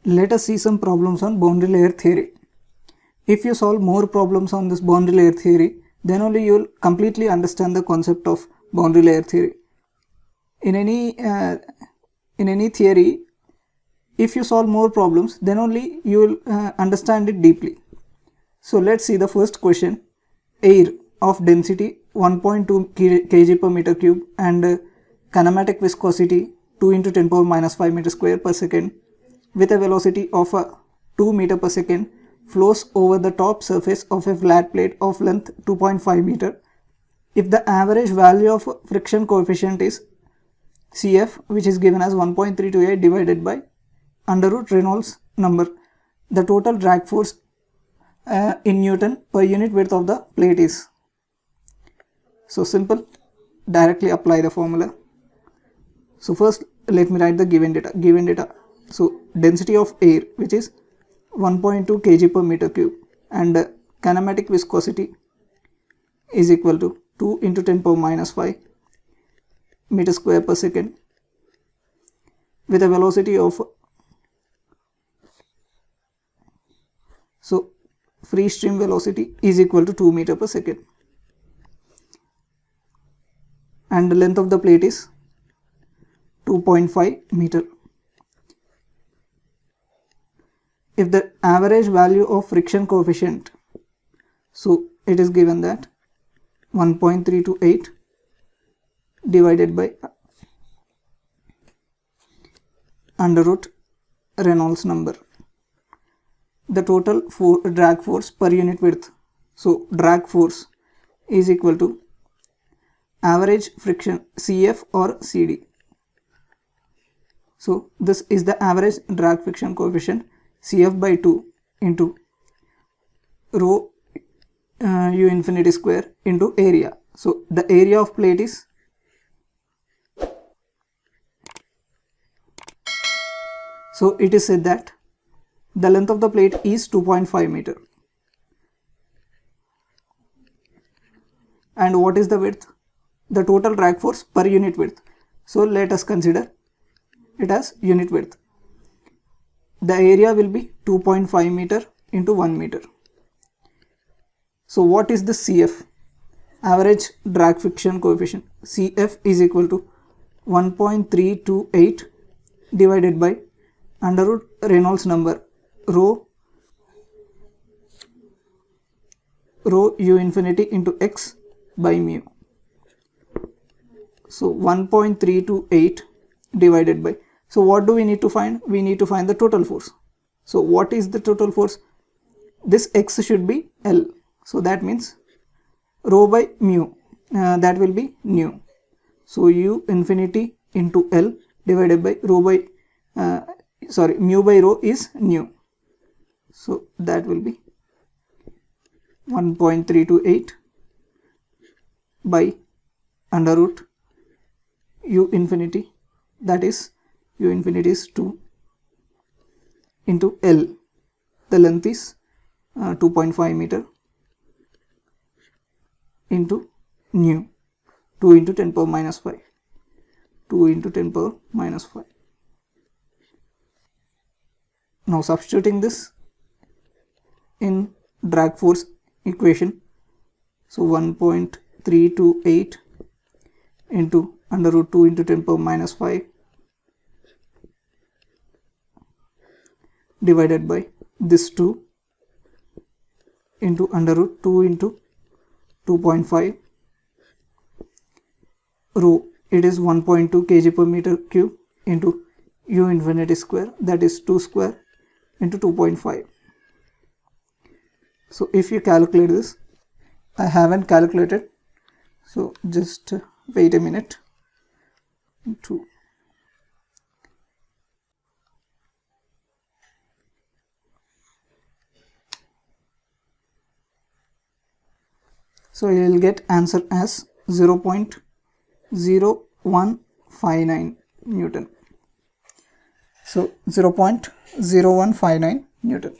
Let us see some problems on boundary layer theory. If you solve more problems on this boundary layer theory, then only you will completely understand the concept of boundary layer theory. In any theory, if you solve more problems, then only you will understand it deeply. So let's see the first question. Air of density 1.2 kg per meter cube and kinematic viscosity 2 into 10 power minus 5 meter square per second with a velocity of 2 meter per second flows over the top surface of a flat plate of length 2.5 meter. If the average value of friction coefficient is Cf, which is given as 1.328 divided by under root Reynolds number, the total drag force in Newton per unit width of the plate is. So simple, directly apply the formula. So first let me write the given data. So density of air, which is 1.2 kg per meter cube, and kinematic viscosity is equal to 2 into 10 power minus 5 meter square per second with a velocity of, so free stream velocity is equal to 2 meter per second, and the length of the plate is 2.5 meter. If the average value of friction coefficient, so it is given that 1.328 divided by under root Reynolds number, the total drag force per unit width, so drag force is equal to average friction Cf or Cd. So this is the average drag friction coefficient Cf by 2 into rho u infinity square into area. So the area of plate is, so it is said that the length of the plate is 2.5 meter. And what is the width? The total drag force per unit width. So let us consider it as unit width. The area will be 2.5 meter into 1 meter. So what is the Cf? Average drag friction coefficient. Cf is equal to 1.328 divided by under root Reynolds number rho u infinity into x by mu. So 1.328 divided by, so what do we need to find? We need to find the total force. So what is the total force? This x should be L. So that means rho by mu, that will be nu. So u infinity into L divided by rho by, mu by rho is nu. So that will be 1.328 by under root u infinity, that is u infinity is 2 into L, the length is 2.5 meter into nu, 2 into 10 power minus 5, 2 into 10 power minus 5. Now substituting this in drag force equation, so 1.328 into under root 2 into 10 power minus 5 divided by this 2 into under root 2 into 2.5 rho, it is 1.2 kg per meter cube into u infinity square, that is 2 square into 2.5. So if you calculate this, I haven't calculated, so just wait a minute. 2. So you will get answer as 0.0159 Newton. So 0.0159 Newton.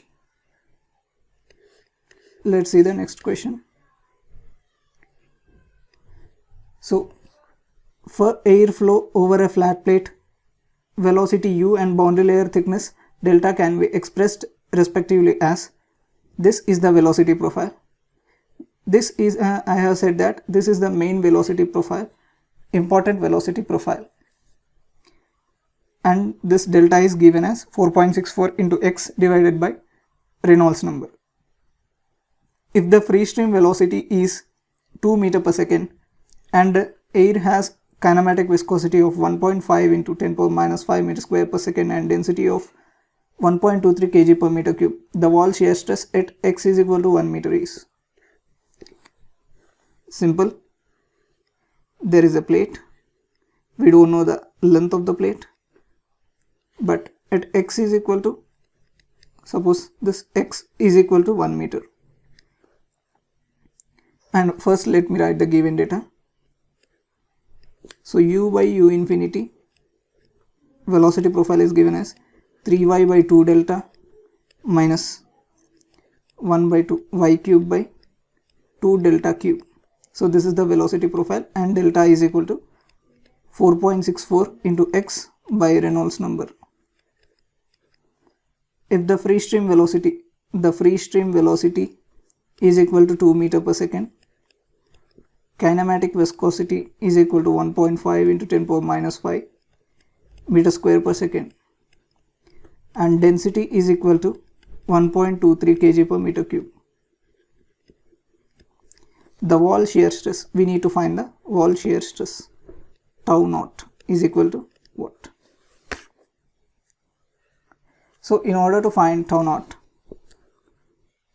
Let's see the next question. So for air flow over a flat plate, velocity u and boundary layer thickness delta can be expressed respectively as this is the velocity profile. This is, I have said that this is the main velocity profile, important velocity profile. And this delta is given as 4.64 into x divided by Reynolds number. If the free stream velocity is 2 meter per second and air has kinematic viscosity of 1.5 into 10 power minus 5 meter square per second and density of 1.23 kg per meter cube, the wall shear stress at x is equal to 1 meter is simple. There is a plate. We don't know the length of the plate, but at x is equal to, suppose this x is equal to 1 meter. And first let me write the given data. So u by u infinity velocity profile is given as 3y by 2 delta minus 1 by 2 y cube by 2 delta cube. So this is the velocity profile, and delta is equal to 4.64 into x by Reynolds number. If the free stream velocity is equal to 2 meter per second, kinematic viscosity is equal to 1.5 into 10 power minus 5 meter square per second, and density is equal to 1.23 kg per meter cube. The wall shear stress, we need to find the wall shear stress. Tau naught is equal to what? So in order to find tau naught,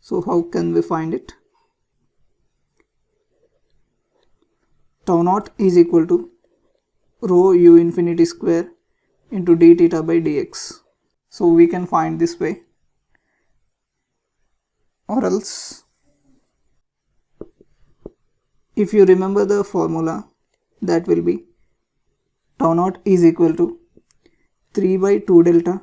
so how can we find it? Tau naught is equal to rho u infinity square into d theta by dx. So we can find this way, or else if you remember the formula, that will be tau naught is equal to 3 by 2 delta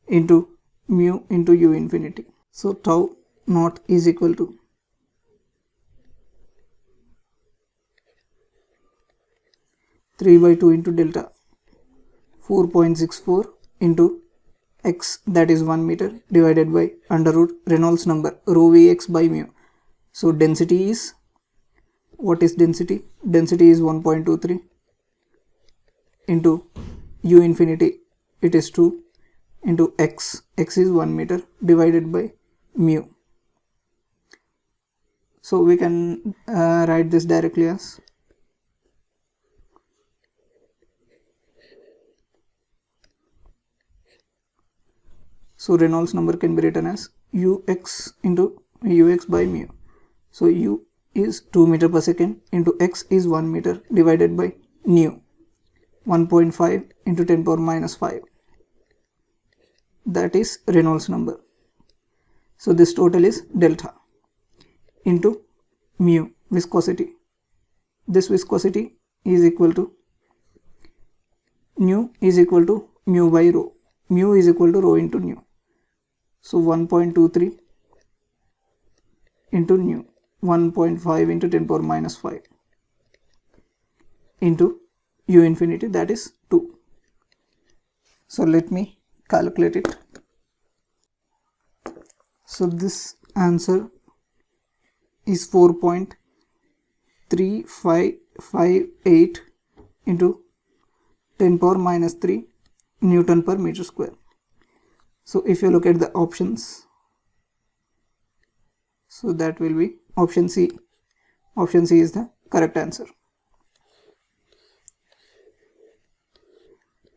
into mu into u infinity. So tau naught is equal to 3 by 2 into delta 4.64 into x, that is 1 meter, divided by under root Reynolds number rho Vx by mu. So density is, what is density? Density is 1.23 into u infinity, it is 2 into x, x is 1 meter, divided by mu. So we can write this directly as so Reynolds number can be written as ux into ux by mu. So u is 2 meter per second into x is 1 meter divided by nu, 1.5 into 10 power minus 5. That is Reynolds number. So this total is delta into mu, viscosity. This viscosity is equal to nu is equal to mu by rho. Mu is equal to rho into nu. So 1.23 into nu, 1.5 into 10 power minus 5 into u infinity, that is 2. So let me calculate it. So this answer is 4.3558 into 10 power minus 3 Newton per meter square. So if you look at the options, so that will be option C. Option C is the correct answer.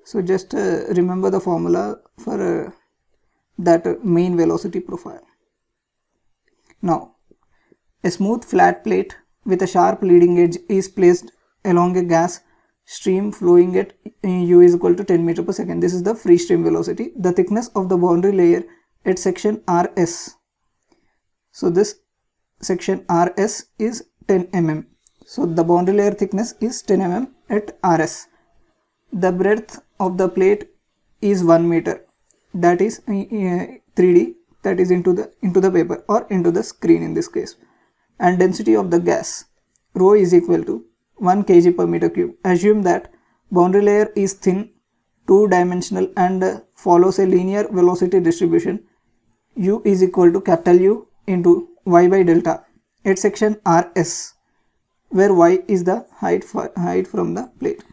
So just remember the formula for that main velocity profile. Now, a smooth flat plate with a sharp leading edge is placed along a gas stream flowing at u is equal to 10 meter per second. This is the free stream velocity. The thickness of the boundary layer at section RS. So this section RS is 10 mm. So the boundary layer thickness is 10 mm at RS. The breadth of the plate is 1 meter. That is 3D. That is into the paper or into the screen in this case. And density of the gas, rho is equal to 1 kg per meter cube. Assume that boundary layer is thin two-dimensional and follows a linear velocity distribution, u is equal to capital U into y by delta at section RS, where y is the height from the plate.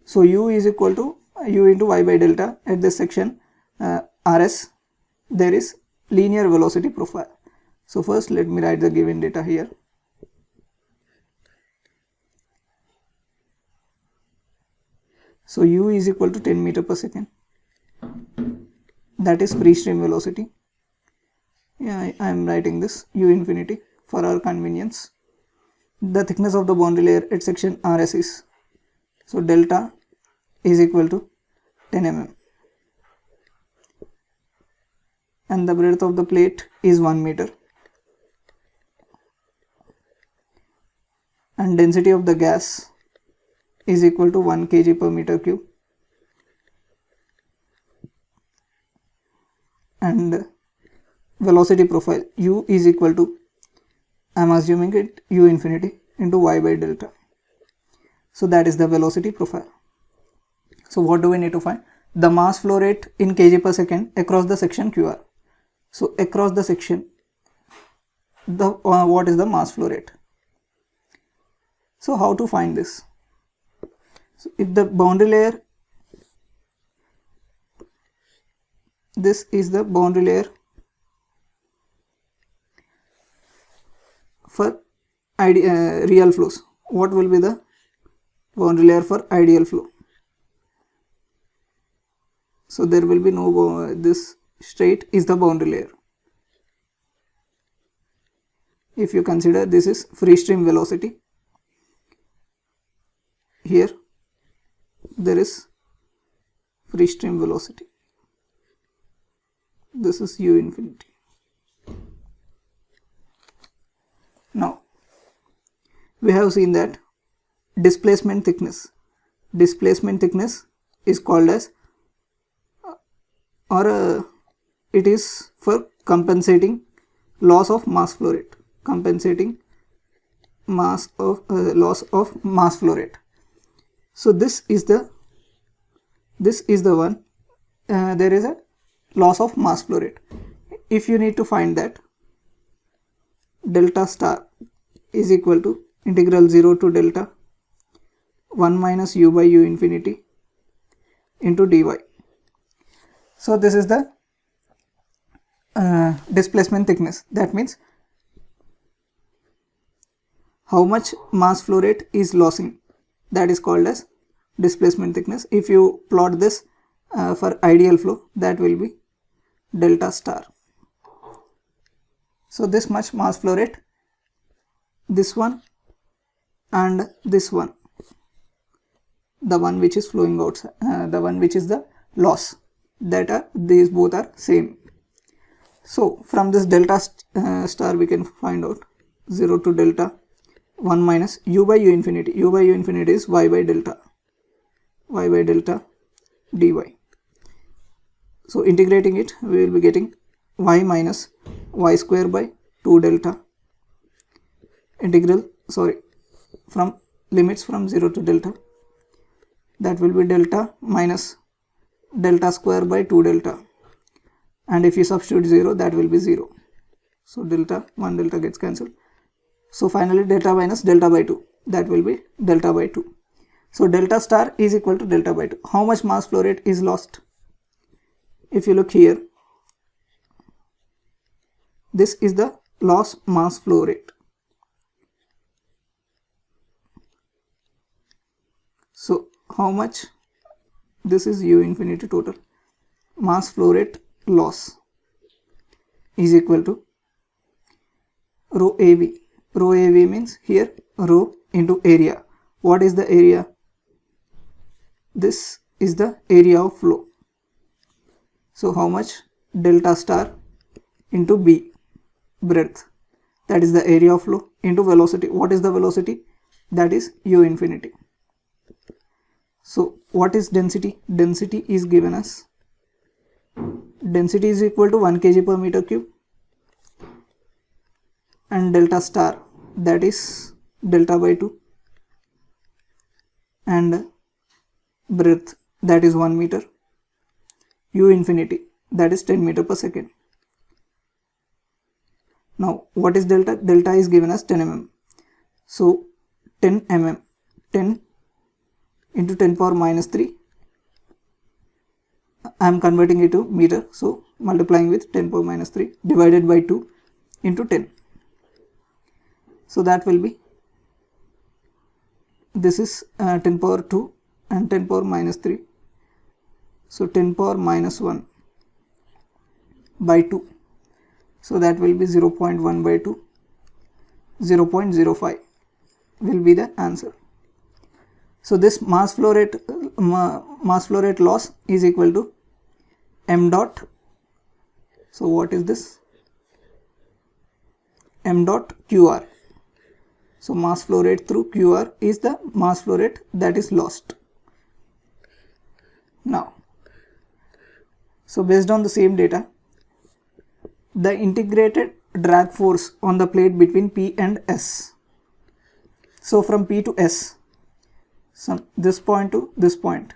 So u is equal to u into y by delta at this section RS. There is linear velocity profile. So first let me write the given data here. So u is equal to 10 meter per second. That is free stream velocity. Yeah, I am writing this u infinity for our convenience. The thickness of the boundary layer at section RS is, so delta is equal to 10 mm. And the breadth of the plate is 1 meter. And density of the gas is equal to 1 kg per meter cube. And velocity profile u is equal to, I am assuming it, u infinity into y by delta. So that is the velocity profile. So what do we need to find? The mass flow rate in kg per second across the section QR. So across the section, what is the mass flow rate? So how to find this? So if the boundary layer, this is the boundary layer for real flows. What will be the boundary layer for ideal flow? So there will be no, this straight is the boundary layer. If you consider this is free stream velocity, here there is free stream velocity. This is u infinity. Now we have seen that displacement thickness is called as, it is for compensating loss of mass flow rate, compensating loss of mass flow rate. So this is the one, there is a loss of mass flow rate. If you need to find that, delta star is equal to integral 0 to delta 1 minus u by u infinity into dy. So this is the displacement thickness. That means how much mass flow rate is losing. That is called as displacement thickness. If you plot this for ideal flow, that will be delta star. So this much mass flow rate, this one and this one, the one which is flowing outside, the one which is the loss, that these both are same. So from this delta star we can find out 0 to delta 1 minus u by u infinity. U by u infinity is y by delta dy. So integrating it, we will be getting y minus y square by 2 delta integral, from limits from 0 to delta, that will be delta minus delta square by 2 delta, and if you substitute 0, that will be 0. So delta, 1 delta gets cancelled. So finally delta minus delta by 2, that will be delta by 2. So delta star is equal to delta by 2. How much mass flow rate is lost? If you look here, this is the loss mass flow rate. So how much? This is u infinity total. Mass flow rate loss is equal to rho AV. Rho AV means here rho into area. What is the area? This is the area of flow. So how much? Delta star into B, breadth, that is the area of flow, into velocity. What is the velocity? That is u infinity. So what is density? Density is given as, density is equal to 1 kg per meter cube, and delta star, that is delta by 2, and breadth, that is 1 meter, u infinity, that is 10 meter per second. Now what is delta? Delta is given as 10 mm. So 10 mm, 10 into 10 power minus 3, I am converting it to meter, so multiplying with 10 power minus 3 divided by 2 into 10. So that will be, this is 10 power 2 and 10 power minus 3. So 10 power minus 1 by 2. So that will be 0.1 by 2, 0.05 will be the answer. So this mass flow rate loss is equal to m dot. So what is this? M dot QR. So mass flow rate through QR is the mass flow rate that is lost. Now, so based on the same data, the integrated drag force on the plate between P and S. So from P to S, this point to this point,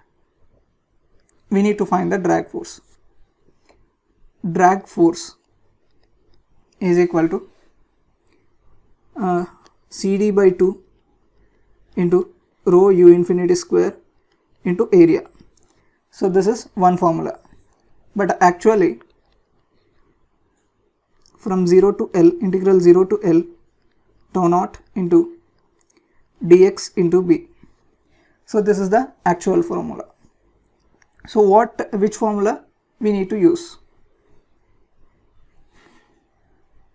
we need to find the drag force. Drag force is equal to CD by 2 into rho u infinity square into area. So this is one formula, but actually from 0 to L, integral 0 to L, tau naught into dx into b. So this is the actual formula. So which formula we need to use?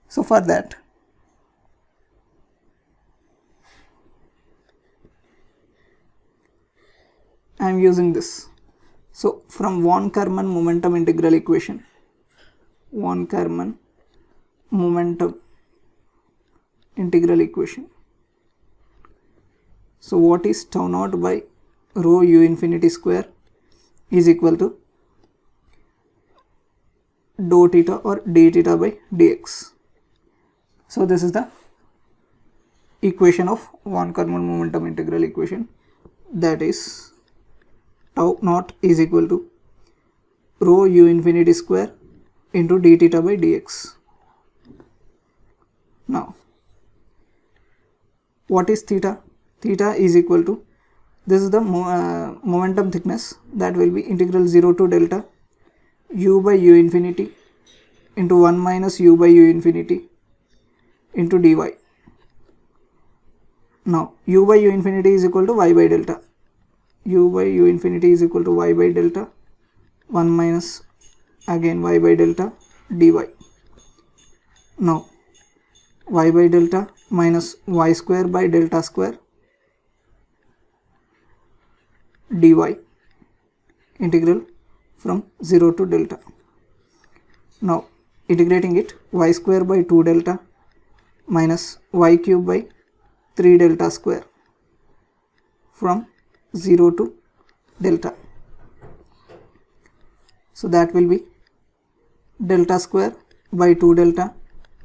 So for that, I am using this. So from von Karman momentum integral equation, von Karman momentum integral equation. So what is tau naught by rho u infinity square is equal to dou theta or d theta by dx. So this is the equation of von Karman momentum integral equation, that is tau naught is equal to rho u infinity square into d theta by dx. Now what is theta? Theta is equal to, this is the momentum thickness, that will be integral 0 to delta u by u infinity into 1 minus u by u infinity into dy. Now u by u infinity is equal to y by delta, u by u infinity is equal to y by delta 1 minus again y by delta dy. Now y by delta minus y square by delta square dy, integral from 0 to delta. Now integrating it, y square by 2 delta minus y cube by 3 delta square from 0 to delta. So that will be delta square by 2 delta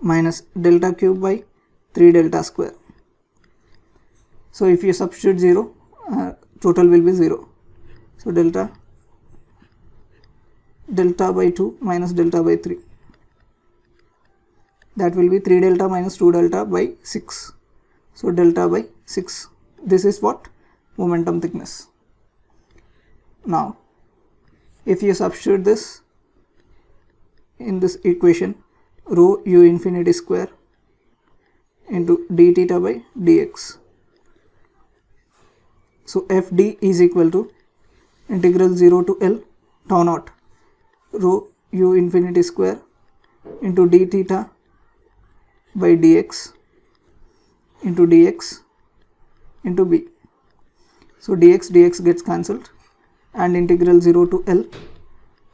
minus delta cube by 3 delta square. So if you substitute 0, total will be 0. So delta by 2 minus delta by 3, that will be 3 delta minus 2 delta by 6. So delta by 6. This is what? Momentum thickness. Now if you substitute this in this equation, rho u infinity square into d theta by dx. So fd is equal to integral 0 to L tau naught rho u infinity square into d theta by dx into dx into b. So dx gets cancelled and integral 0 to L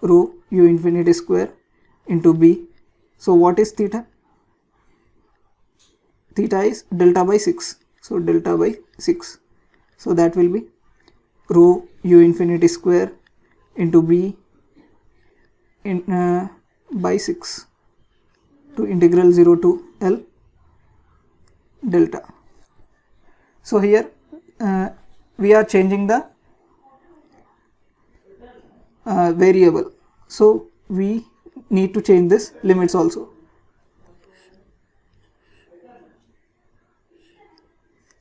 rho u infinity square into b. So what is theta? Theta is delta by 6. So delta by 6. So that will be rho u infinity square into b in by 6 to integral 0 to L delta. So here we are changing the variable, so we need to change this limits also.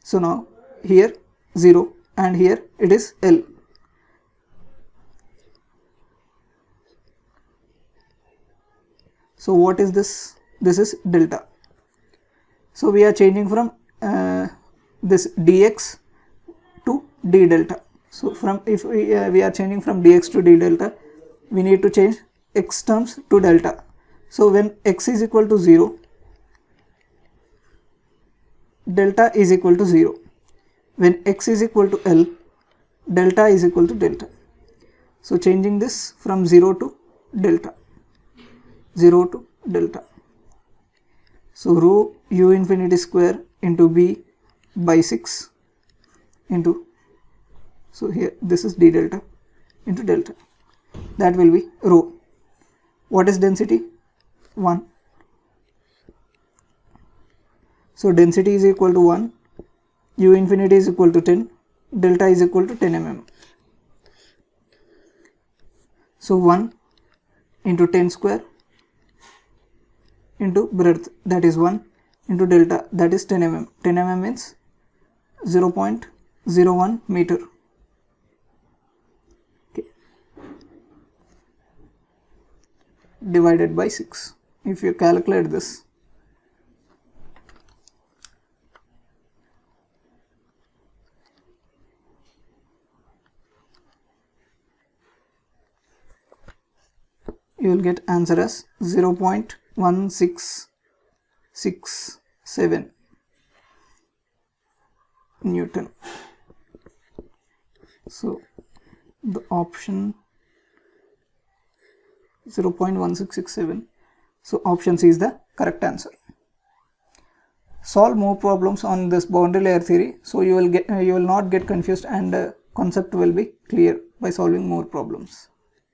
So now here 0 and here it is L. So what is this? This is delta. So we are changing from this dx to d delta. So from if we are changing from dx to d delta, we need to change x terms to delta. So when x is equal to 0, delta is equal to 0. When x is equal to L, delta is equal to delta. So changing this from 0 to delta, 0 to delta. So rho u infinity square into b by 6 into, so here this is d delta into delta, that will be rho. What is density? 1. So density is equal to 1, u infinity is equal to 10, delta is equal to 10 mm. So 1 into 10 square into breadth, that is 1, into delta, that is 10 mm. 10 mm means 0.01 meter. Okay. Divided by 6. If you calculate this, you will get answer as 0.1667 Newton. So the option 0.1667. So option C is the correct answer. Solve more problems on this boundary layer theory, so you will not get confused and concept will be clear by solving more problems.